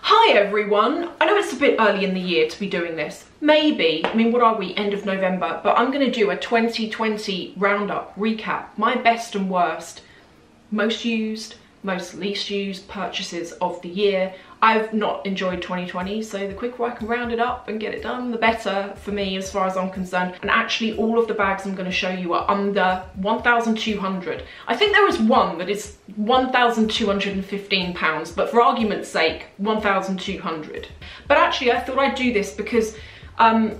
Hi everyone! I know it's a bit early in the year to be doing this. Maybe, I mean what are we, end of November, but I'm going to do a 2020 roundup, recap, my best and worst, most used, most least used purchases of the year. I've not enjoyed 2020, so the quicker I can round it up and get it done, the better for me as far as I'm concerned. And actually all of the bags I'm going to show you are under 1,200. I think there is one that is £1,215, but for argument's sake, 1,200. But actually I thought I'd do this because I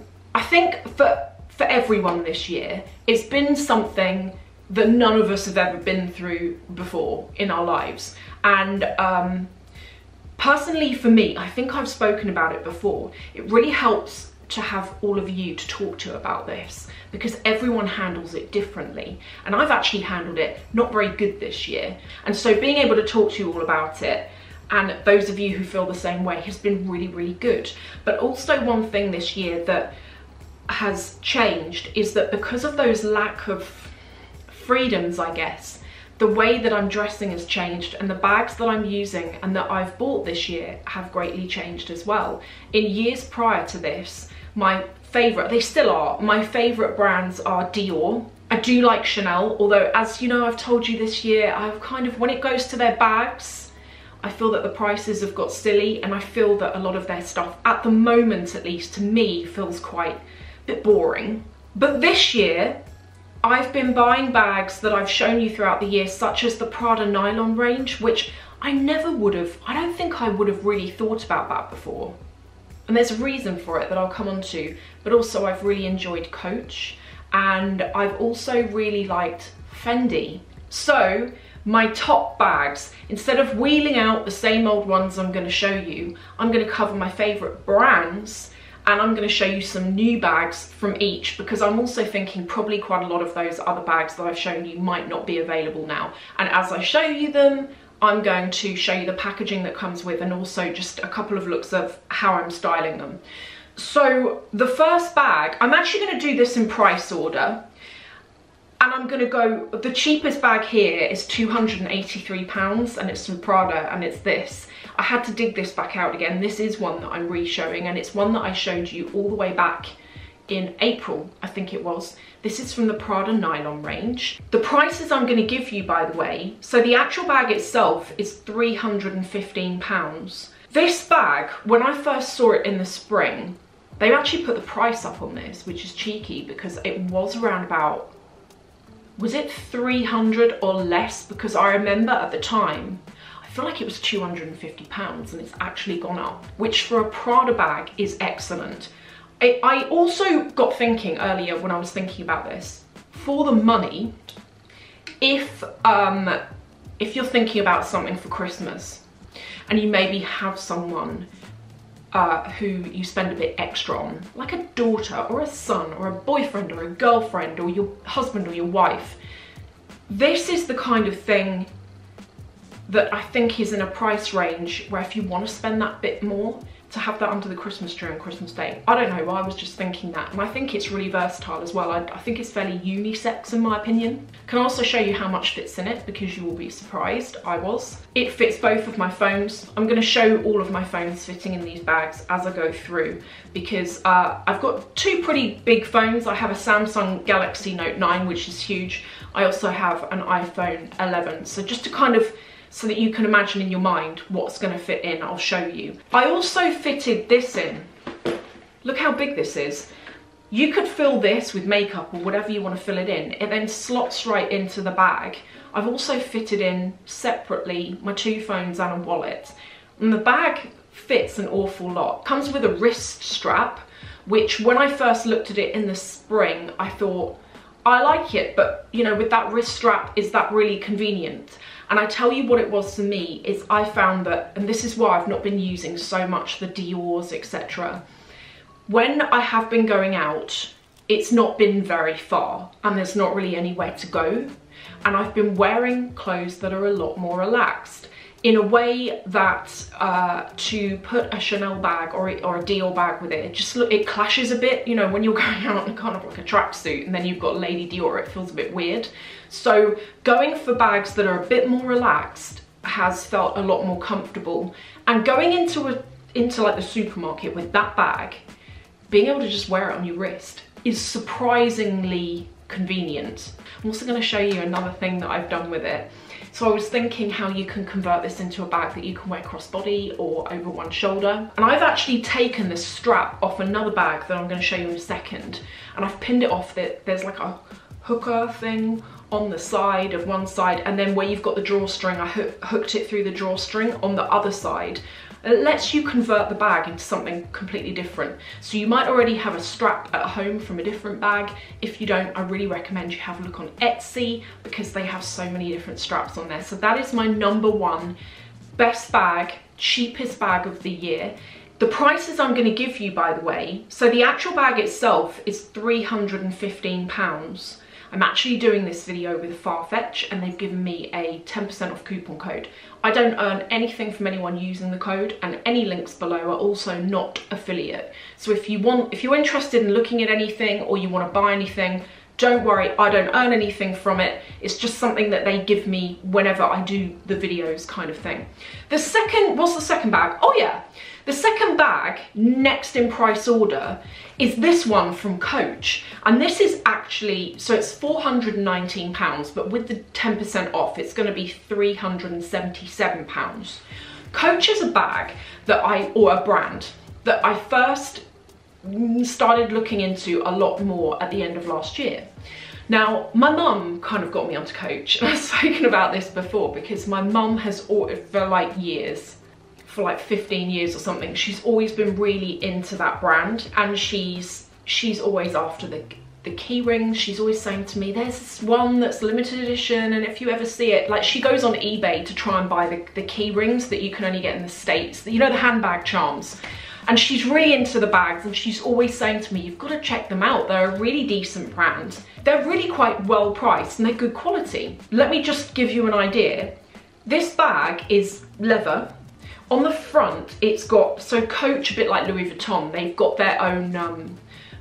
think for everyone this year, it's been something that none of us have ever been through before in our lives. And personally for me, I think I've spoken about it before, it really helps to have all of you to talk to about this because everyone handles it differently. And I've actually handled it not very good this year. And so being able to talk to you all about it, and those of you who feel the same way, has been really, really good. But also one thing this year that has changed is that because of those lack of freedoms, I guess, the way that I'm dressing has changed, and the bags that I'm using and that I've bought this year have greatly changed as well. In years prior to this, my favourite, they still are, my favourite brands are DIOR. I do like Chanel, although as you know, I've told you this year, I've kind of, when it goes to their bags, I feel that the prices have got silly, and I feel that a lot of their stuff, at the moment at least, to me, feels quite a bit boring. But this year, I've been buying bags that I've shown you throughout the year, such as the Prada nylon range, which I never would have, I don't think I would have really thought about that before. And there's a reason for it that I'll come on to, but also I've really enjoyed Coach, and I've also really liked Fendi. So my top bags, instead of wheeling out the same old ones I'm going to show you, I'm going to cover my favourite brands, and I'm going to show you some new bags from each, because I'm also thinking probably quite a lot of those other bags that I've shown you might not be available now. And as I show you them, I'm going to show you the packaging that comes with, and also just a couple of looks of how I'm styling them. So the first bag, I'm actually going to do this in price order. And I'm going to go, the cheapest bag here is £283, and it's from Prada, and it's this. I had to dig this back out again. This is one that I'm re-showing, and it's one that I showed you all the way back in April, I think it was. This is from the Prada nylon range. The prices I'm going to give you, by the way, so the actual bag itself is £315. This bag, when I first saw it in the spring, they actually put the price up on this, which is cheeky because it was around about, was it 300 or less? Because I remember at the time, I feel like it was £250, and it's actually gone up, which for a Prada bag is excellent. I also got thinking earlier when I was thinking about this, for the money, if you're thinking about something for Christmas and you maybe have someone who you spend a bit extra on, like a daughter or a son or a boyfriend or a girlfriend or your husband or your wife, this is the kind of thing that I think is in a price range where if you want to spend that bit more, to have that under the Christmas tree on Christmas Day. I don't know, I was just thinking that, and I think it's really versatile as well. I think it's fairly unisex in my opinion. Can also show you how much fits in it, because you will be surprised, I was. It fits both of my phones. I'm going to show all of my phones fitting in these bags as I go through, because I've got two pretty big phones. I have a Samsung Galaxy Note 9, which is huge. I also have an iPhone 11, so just to kind of, so that you can imagine in your mind what's going to fit in, I'll show you. I also fitted this in. Look how big this is. You could fill this with makeup or whatever you want to fill it in. It then slots right into the bag. I've also fitted in separately my two phones and a wallet. And the bag fits an awful lot. Comes with a wrist strap, which when I first looked at it in the spring, I thought, I like it, but you know, with that wrist strap, is that really convenient? And I tell you what it was for me, is I found that, and this is why I've not been using so much the DIORs, etc. When I have been going out, it's not been very far, and there's not really anywhere to go. And I've been wearing clothes that are a lot more relaxed, in a way that to put a Chanel bag or a DIOR bag with it, it clashes a bit, you know, when you're going out in kind of like a tracksuit and then you've got Lady Dior, it feels a bit weird. So going for bags that are a bit more relaxed has felt a lot more comfortable. And going into into like the supermarket with that bag, being able to just wear it on your wrist is surprisingly convenient. I'm also going to show you another thing that I've done with it. So I was thinking how you can convert this into a bag that you can wear crossbody or over one shoulder. And I've actually taken the strap off another bag that I'm going to show you in a second. And I've pinned it off that there's like a hooker thing on the side of one side, and then where you've got the drawstring, I hooked it through the drawstring on the other side. It lets you convert the bag into something completely different. So you might already have a strap at home from a different bag. If you don't, I really recommend you have a look on Etsy because they have so many different straps on there. So that is my #1 best bag, cheapest bag of the year. The prices I'm going to give you, by the way, so the actual bag itself is £315. I'm actually doing this video with Farfetch and they've given me a 10% off coupon code. I don't earn anything from anyone using the code, and any links below are also not affiliate. So if you're interested in looking at anything or you want to buy anything, don't worry, I don't earn anything from it. It's just something that they give me whenever I do the videos kind of thing. What's the second bag? Oh yeah, the second bag next in price order is this one from Coach. And this is actually, so it's £419, but with the 10% off, it's gonna be £377. Coach is a bag or a brand that I first started looking into a lot more at the end of last year. Now, my mum kind of got me onto Coach, and I've spoken about this before because my mum has ordered for like years, for like 15 years or something. She's always been really into that brand, and she's always after the key rings. She's always saying to me, there's this one that's limited edition, and if you ever see it, like, she goes on eBay to try and buy the key rings that you can only get in the States, you know, the handbag charms. And she's really into the bags, and she's always saying to me, you've got to check them out. They're a really decent brand. They're really quite well priced and they're good quality. Let me just give you an idea. This bag is leather. On the front, it's got, so Coach, a bit like Louis Vuitton, they've got their own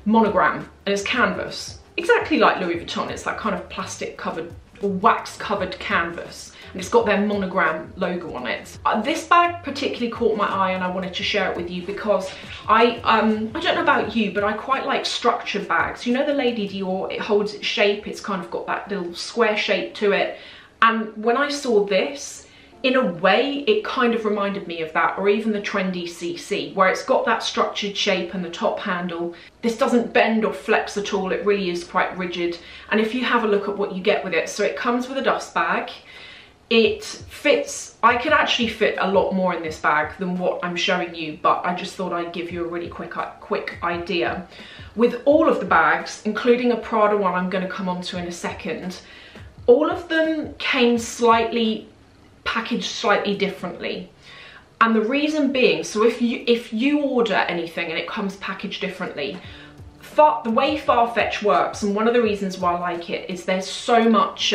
monogram, and it's canvas. Exactly like Louis Vuitton, it's that kind of plastic covered or wax covered canvas. And it's got their monogram logo on it. This bag particularly caught my eye, and I wanted to share it with you because I don't know about you, but I quite like structured bags. You know the Lady Dior, it holds its shape, it's kind of got that little square shape to it. And when I saw this, in a way, it kind of reminded me of that, or even the trendy CC, where it's got that structured shape and the top handle. This doesn't bend or flex at all, it really is quite rigid. And if you have a look at what you get with it, so it comes with a dust bag. It fits, I could actually fit a lot more in this bag than what I'm showing you, but I just thought I'd give you a really quick idea. With all of the bags, including a Prada one I'm going to come on to in a second, all of them came packaged slightly differently. And the reason being, so if you order anything and it comes packaged differently, the way Farfetch works, and one of the reasons why I like it, is there's so much,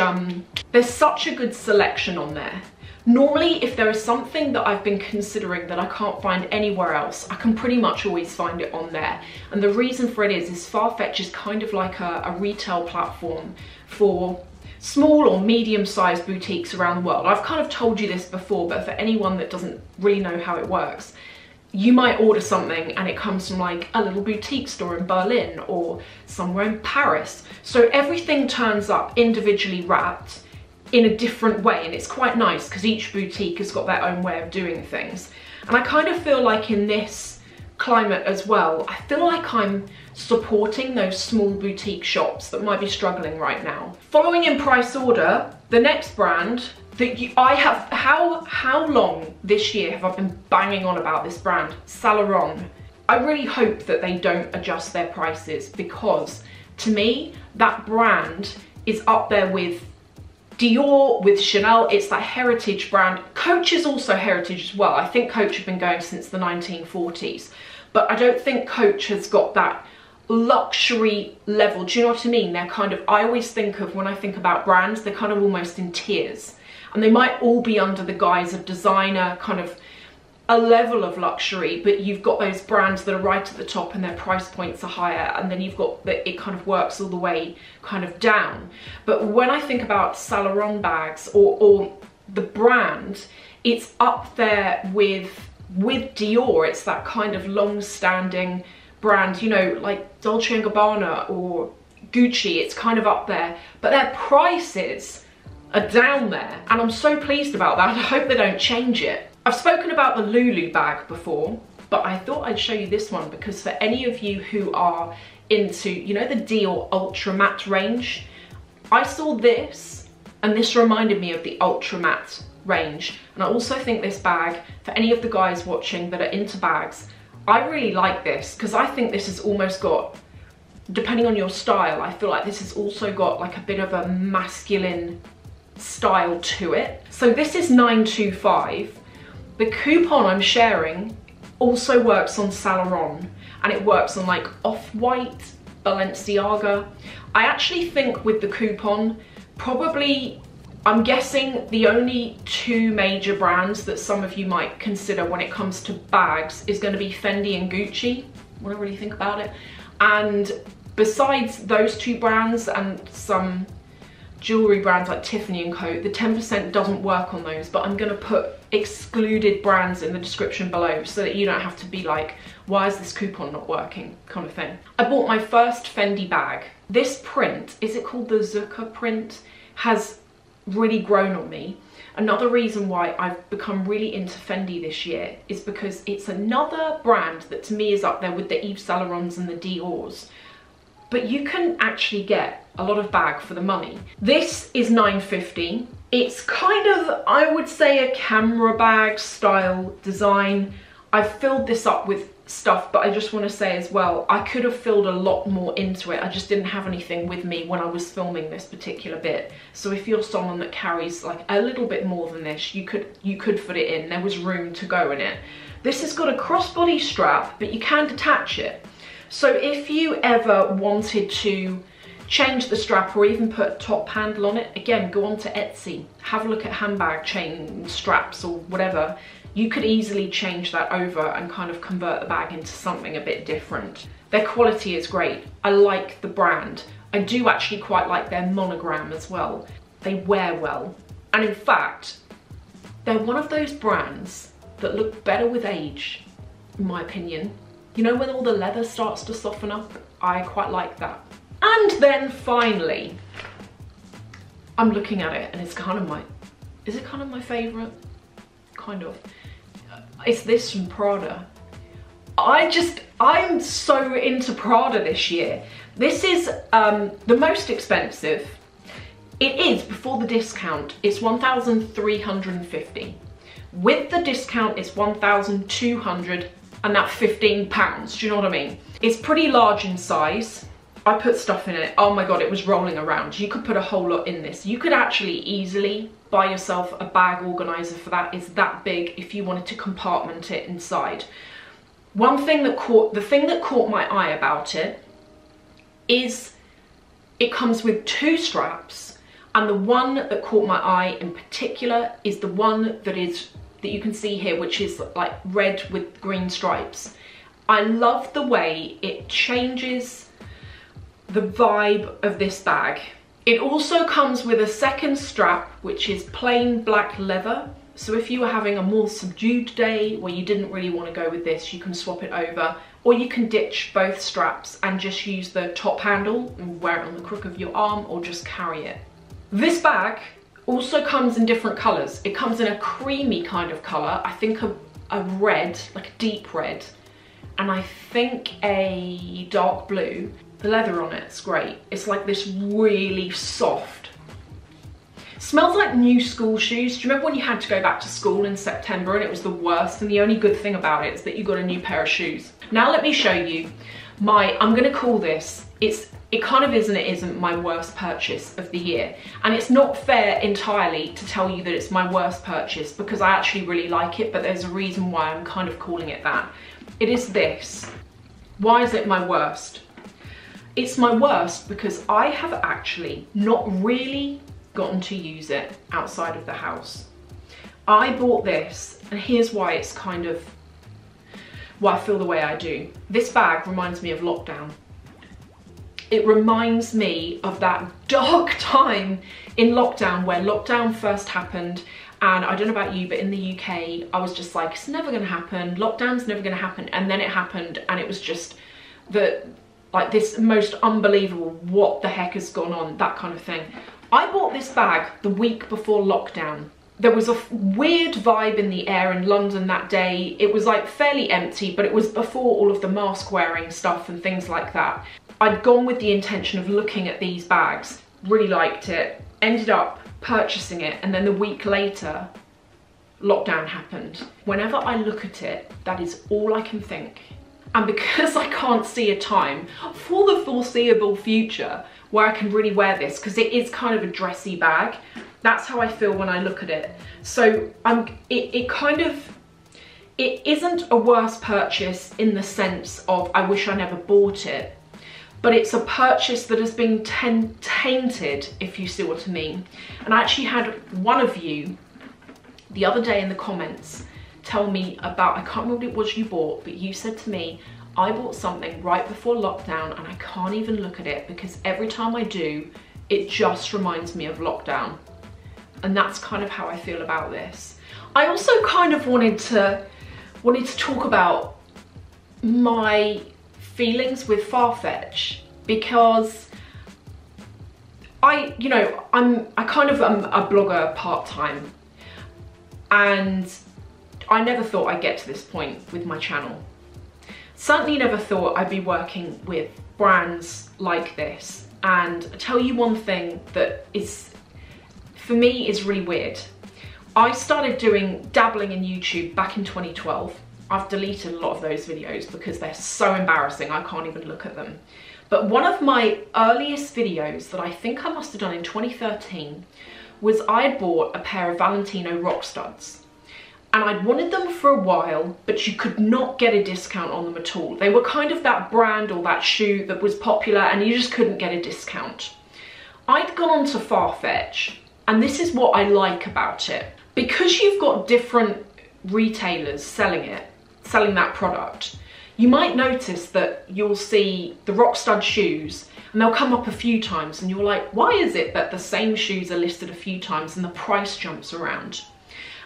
there's such a good selection on there. Normally, if there is something that I've been considering that I can't find anywhere else, I can pretty much always find it on there. And the reason for it is Farfetch is kind of like a retail platform for small or medium-sized boutiques around the world. I've kind of told you this before, but for anyone that doesn't really know how it works, you might order something and it comes from like a little boutique store in Berlin or somewhere in Paris. So everything turns up individually wrapped in a different way, and it's quite nice because each boutique has got their own way of doing things. And I kind of feel like in this climate as well, I feel like I'm supporting those small boutique shops that might be struggling right now. Following in price order, the next brand that how long this year have I been banging on about this brand, Saint Laurent. I really hope that they don't adjust their prices, because to me, that brand is up there with Dior, with Chanel. It's that heritage brand. Coach is also heritage as well. I think Coach have been going since the 1940s, but I don't think Coach has got that luxury level. Do you know what I mean? They're kind of, I always think of, when I think about brands, they're kind of almost in tiers, and they might all be under the guise of designer, kind of a level of luxury, but you've got those brands that are right at the top and their price points are higher, and then you've got that it kind of works all the way kind of down. But when I think about Saint Laurent bags or the brand, it's up there with with Dior, it's that kind of long-standing brand, you know, like Dolce & Gabbana or Gucci, it's kind of up there, but their prices are down there, and I'm so pleased about that. I hope they don't change it. I've spoken about the Lulu bag before, but I thought I'd show you this one because for any of you who are into, you know, the Dior Ultra Matte range, I saw this and this reminded me of the Ultra Matte range. And I also think this bag, for any of the guys watching that are into bags, I really like this because I think this has almost got, depending on your style, I feel like this has also got like a bit of a masculine style to it. So this is 925. The coupon I'm sharing also works on Saint Laurent, and it works on like Off-White, Balenciaga. I actually think with the coupon, probably, I'm guessing the only two major brands that some of you might consider when it comes to bags is going to be Fendi and Gucci, when I really think about it. And besides those two brands and some jewelry brands like Tiffany and Co, the 10% doesn't work on those, but I'm going to put excluded brands in the description below so that you don't have to be like, why is this coupon not working, kind of thing. I bought my first Fendi bag. This print, is it called the Zucca print, has really grown on me. Another reason why I've become really into Fendi this year is because it's another brand that to me is up there with the Yves Saint Laurents and the Diors, but you can actually get a lot of bag for the money. This is $9.50. It's kind of, I would say, a camera bag style design. I've filled this up with stuff, but I just want to say as well, I could have filled a lot more into it. I just didn't have anything with me when I was filming this particular bit. So if you're someone that carries like a little bit more than this, you could fit it in. There was room to go in it. This has got a crossbody strap, but you can detach it. So if you ever wanted to change the strap or even put a top handle on it, again, go onto Etsy, have a look at handbag chain straps or whatever. You could easily change that over and kind of convert the bag into something a bit different. Their quality is great. I like the brand. I do actually quite like their monogram as well. They wear well. And in fact, they're one of those brands that look better with age, in my opinion. You know, when all the leather starts to soften up, I quite like that. And then finally, I'm looking at it and it's kind of my, is it kind of my favorite? Kind of. It's this from Prada. I'm so into Prada this year. This is the most expensive. It is, before the discount, it's 1,350. With the discount, it's 1,200 and that's £15. Do you know what I mean? It's pretty large in size. I put stuff in it. Oh my God, it was rolling around. You could put a whole lot in this. You could actually easily buy yourself a bag organizer for that. It's that big if you wanted to compartment it inside. The thing that caught my eye about it is it comes with two straps, and the one that caught my eye in particular is the one that you can see here, which is like red with green stripes. I love the way it changes the vibe of this bag. It also comes with a second strap, which is plain black leather. So if you were having a more subdued day where you didn't really want to go with this, you can swap it over, or you can ditch both straps and just use the top handle and wear it on the crook of your arm, or just carry it. This bag also comes in different colors. It comes in a creamy kind of color, I think a red, like a deep red, and I think a dark blue. The leather on it's great. It's like this really soft. Smells like new school shoes. Do you remember when you had to go back to school in September and it was the worst, and the only good thing about it is that you got a new pair of shoes? Now let me show you I'm gonna call this, it kind of is and it isn't my worst purchase of the year. And it's not fair entirely to tell you that it's my worst purchase, because I actually really like it, but there's a reason why I'm kind of calling it that. It is this. Why is it my worst? It's my worst because I have actually not really gotten to use it outside of the house. I bought this, and here's why it's kind of, why I feel the way I do. This bag reminds me of lockdown. It reminds me of that dark time in lockdown where lockdown first happened And I don't know about you, but in the UK, I was just like, it's never gonna happen. Lockdown's never gonna happen. And then it happened, and it was just like this most unbelievable, what the heck has gone on, that kind of thing. I bought this bag the week before lockdown. There was a weird vibe in the air in London that day. It was like fairly empty, but it was before all of the mask wearing stuff and things like that. I'd gone with the intention of looking at these bags, really liked it, ended up purchasing it, and then the week later, lockdown happened. Whenever I look at it, that is all I can think. And because I can't see a time for the foreseeable future where I can really wear this, because it is kind of a dressy bag, that's how I feel when I look at it. So it isn't a worse purchase in the sense of I wish I never bought it, but it's a purchase that has been tainted, if you see what I mean. And I actually had one of you the other day in the comments tell me about, I can't remember what it was you bought, but you said to me, I bought something right before lockdown and I can't even look at it because every time I do, it just reminds me of lockdown. And that's kind of how I feel about this. I also kind of wanted to talk about my feelings with Farfetch, because I kind of am a blogger part-time, and I never thought I'd get to this point with my channel. Certainly never thought I'd be working with brands like this. And I'll tell you one thing that is, for me, is really weird. I started dabbling in YouTube back in 2012. I've deleted a lot of those videos because they're so embarrassing, I can't even look at them. But one of my earliest videos that I think I must have done in 2013 was I had bought a pair of Valentino rock studs. And I'd wanted them for a while, but you could not get a discount on them at all. They were kind of that brand or that shoe that was popular and you just couldn't get a discount. I'd gone on to Farfetch, and this is what I like about it. Because you've got different retailers selling that product, you might notice that you'll see the rock stud shoes and they'll come up a few times and you're like, why is it that the same shoes are listed a few times and the price jumps around?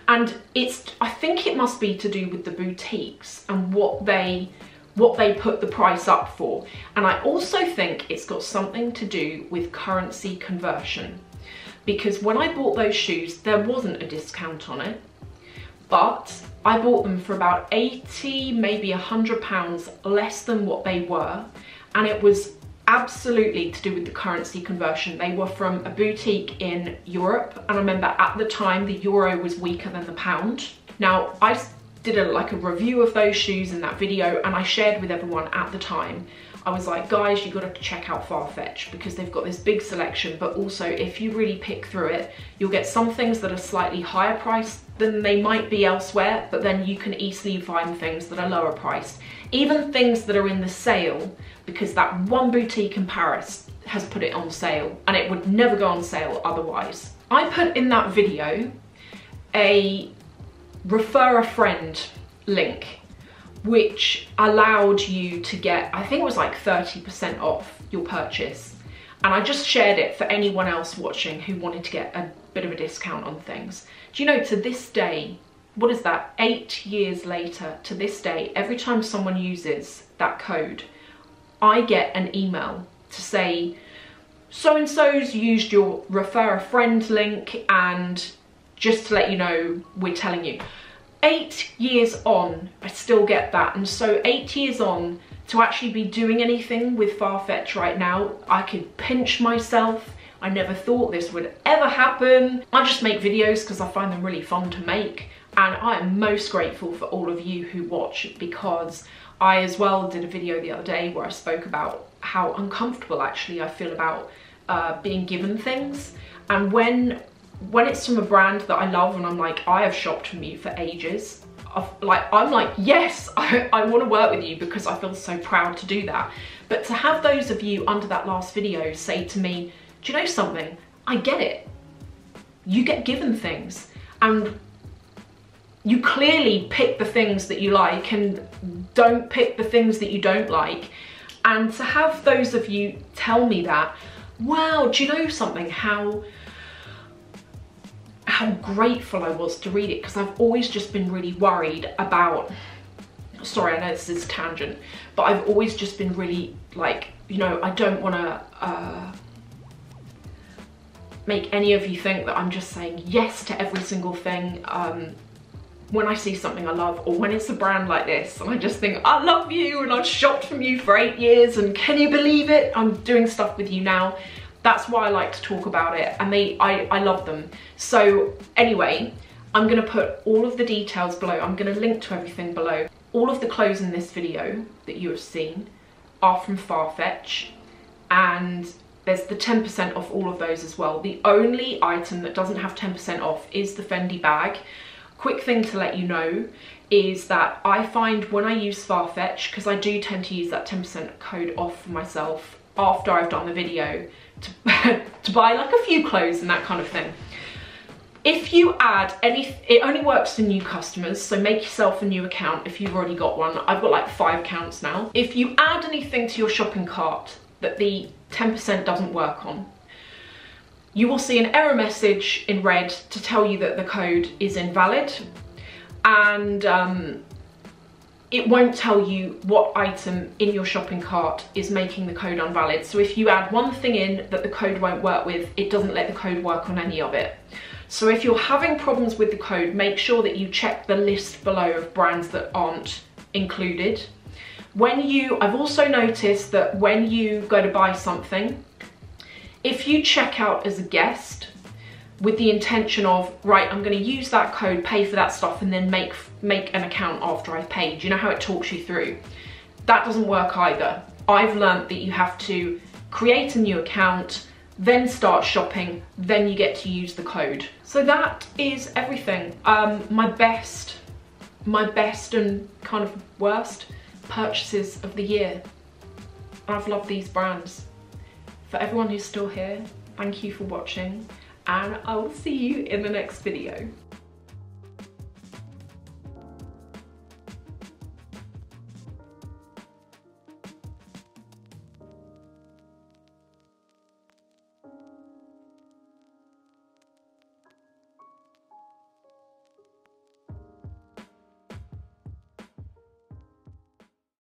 And I think it must be to do with the boutiques and what they put the price up for. And I also think it's got something to do with currency conversion, because when I bought those shoes, there wasn't a discount on it, but I bought them for about 80, maybe £100 less than what they were. And it was absolutely to do with the currency conversion. They were from a boutique in Europe, and I remember at the time the euro was weaker than the pound. Now I did a review of those shoes in that video, and I shared with everyone at the time. I was like, guys, you got to check out Farfetch because they've got this big selection, but also if you really pick through it, you'll get some things that are slightly higher priced than they might be elsewhere, but then you can easily find things that are lower priced. Even things that are in the sale, because that one boutique in Paris has put it on sale and it would never go on sale otherwise. I put in that video a refer a friend link, which allowed you to get, I think it was like 30% off your purchase. And I just shared it for anyone else watching who wanted to get a bit of a discount on things. Do you know, to this day, what is that, 8 years later, to this day, every time someone uses that code, I get an email to say, so-and-so's used your refer a friend link, and just to let you know, we're telling you. 8 years on, I still get that. And so 8 years on, to actually be doing anything with Farfetch right now, I could pinch myself. I never thought this would ever happen. I just make videos because I find them really fun to make. And I am most grateful for all of you who watch, because I as well did a video the other day where I spoke about how uncomfortable actually I feel about being given things. And when it's from a brand that I love and I'm like, I have shopped from you for ages, I'm like, yes, I want to work with you because I feel so proud to do that. But to have those of you under that last video say to me, do you know something? I get it. You get given things and you clearly pick the things that you like and don't pick the things that you don't like. And to have those of you tell me that, wow, do you know something? How how grateful I was to read it, because I've always just been really worried about, sorry, I know this is a tangent, but I've always just been really like, you know, I don't want to make any of you think that I'm just saying yes to every single thing. When I see something I love, or when it's a brand like this and I just think, I love you and I've shopped from you for 8 years and can you believe it, I'm doing stuff with you now. That's why I like to talk about it, and I love them. So anyway, I'm gonna put all of the details below. I'm gonna link to everything below. All of the clothes in this video that you have seen are from Farfetch, and there's the 10% off all of those as well. The only item that doesn't have 10% off is the Fendi bag. Quick thing to let you know is that I find when I use Farfetch, because I do tend to use that 10% code off for myself after I've done the video to buy like a few clothes and that kind of thing. If you add any, it only works for new customers, so make yourself a new account if you've already got one. I've got like 5 accounts now. If you add anything to your shopping cart that the 10% doesn't work on, you will see an error message in red to tell you that the code is invalid, and it won't tell you what item in your shopping cart is making the code invalid. So if you add one thing in that the code won't work with, it doesn't let the code work on any of it. So if you're having problems with the code, make sure that you check the list below of brands that aren't included. I've also noticed that when you go to buy something, if you check out as a guest with the intention of, right, I'm going to use that code, pay for that stuff, and then make an account after I've paid, you know how it talks you through? That doesn't work either. I've learned that you have to create a new account, then start shopping, then you get to use the code. So that is everything. My best and kind of worst purchases of the year. I've loved these brands. For everyone who's still here, thank you for watching, and I will see you in the next video.